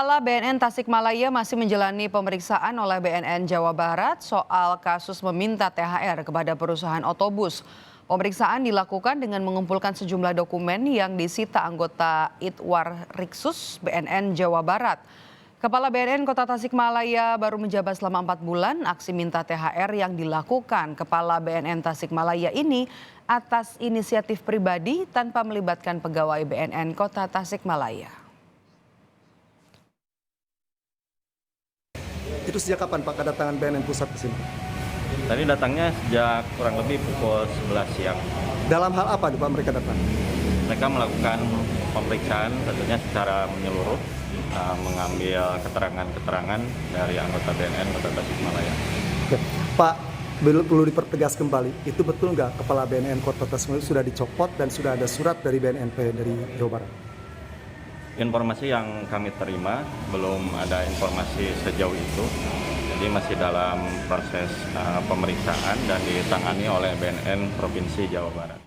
Kepala BNN Tasikmalaya masih menjalani pemeriksaan oleh BNN Jawa Barat soal kasus meminta THR kepada perusahaan otobus. Pemeriksaan dilakukan dengan mengumpulkan sejumlah dokumen yang disita anggota Itwar Riksus BNN Jawa Barat. Kepala BNN Kota Tasikmalaya baru menjabat selama 4 bulan. Aksi minta THR yang dilakukan Kepala BNN Tasikmalaya ini atas inisiatif pribadi tanpa melibatkan pegawai BNN Kota Tasikmalaya. Itu sejak kapan Pak kedatangan BNN Pusat ke sini? Tadi datangnya sejak kurang lebih pukul 11 siang. Dalam hal apa Pak mereka datang? Mereka melakukan pemeriksaan tentunya secara menyeluruh, mengambil keterangan-keterangan dari anggota BNN Kota Tasikmalaya. Oke. Pak, perlu dipertegas kembali, itu betul nggak Kepala BNN Kota Tasikmalaya sudah dicopot dan sudah ada surat dari BNNP dari Jawa Barat? Informasi yang kami terima belum ada informasi sejauh itu, jadi masih dalam proses pemeriksaan dan ditangani oleh BNN Provinsi Jawa Barat.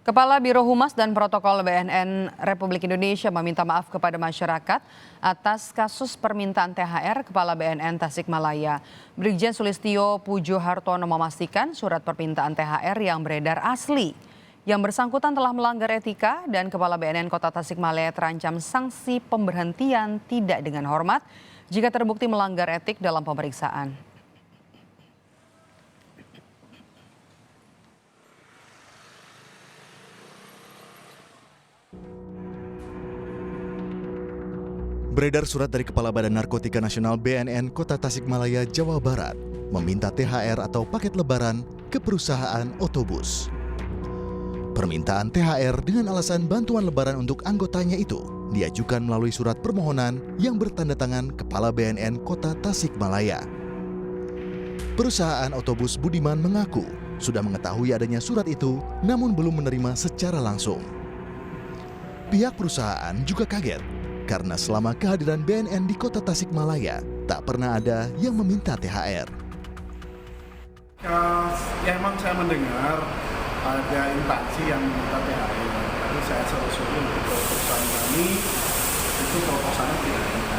Kepala Biro Humas dan Protokol BNN Republik Indonesia meminta maaf kepada masyarakat atas kasus permintaan THR Kepala BNN Tasikmalaya. Brigjen Sulistyo Pujo Hartono memastikan surat permintaan THR yang beredar asli. Yang bersangkutan telah melanggar etika dan Kepala BNN Kota Tasikmalaya terancam sanksi pemberhentian tidak dengan hormat jika terbukti melanggar etik dalam pemeriksaan. Beredar surat dari Kepala Badan Narkotika Nasional BNN Kota Tasikmalaya, Jawa Barat, meminta THR atau paket lebaran ke perusahaan otobus. Permintaan THR dengan alasan bantuan lebaran untuk anggotanya itu diajukan melalui surat permohonan yang bertanda tangan Kepala BNN Kota Tasikmalaya. Perusahaan otobus Budiman mengaku sudah mengetahui adanya surat itu namun belum menerima secara langsung. Pihak perusahaan juga kaget karena selama kehadiran BNN di Kota Tasikmalaya tak pernah ada yang meminta THR. Ya emang saya mendengar ada instansi yang meminta THR, tapi saya seluruhnya untuk perusahaan kami itu proposalnya tidak ada.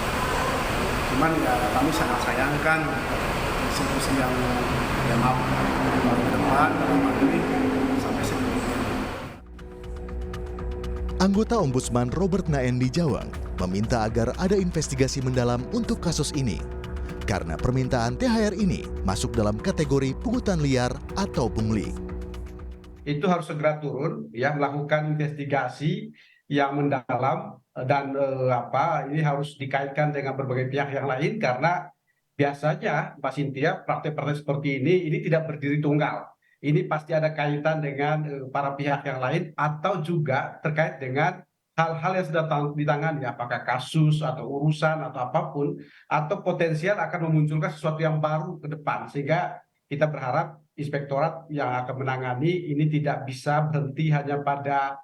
Cuman ya kami sangat sayangkan institusi yang maaf ke depan dalam hal ini sampai sedemikian. Anggota Ombudsman Robert Naendi Jawang meminta agar ada investigasi mendalam untuk kasus ini karena permintaan THR ini masuk dalam kategori pungutan liar atau pungli. Itu harus segera turun, ya, melakukan investigasi yang mendalam dan ini harus dikaitkan dengan berbagai pihak yang lain karena biasanya Mbak Cynthia praktek-praktek seperti ini tidak berdiri tunggal. Ini pasti ada kaitan dengan para pihak yang lain atau juga terkait dengan hal-hal yang sudah ditangani, apakah kasus atau urusan atau apapun, atau potensial akan memunculkan sesuatu yang baru ke depan, sehingga kita berharap inspektorat yang akan menangani ini tidak bisa berhenti hanya pada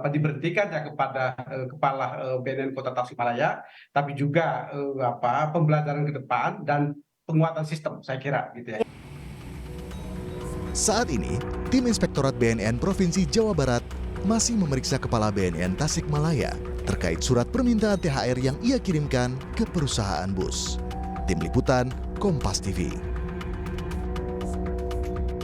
diberhentikan ya kepada Kepala BNN Kota Tasikmalaya, tapi juga pembelajaran ke depan dan penguatan sistem, saya kira gitu ya. Saat ini, tim Inspektorat BNN Provinsi Jawa Barat masih memeriksa Kepala BNN Tasikmalaya terkait surat permintaan THR yang ia kirimkan ke perusahaan bus. Tim Liputan, Kompas TV.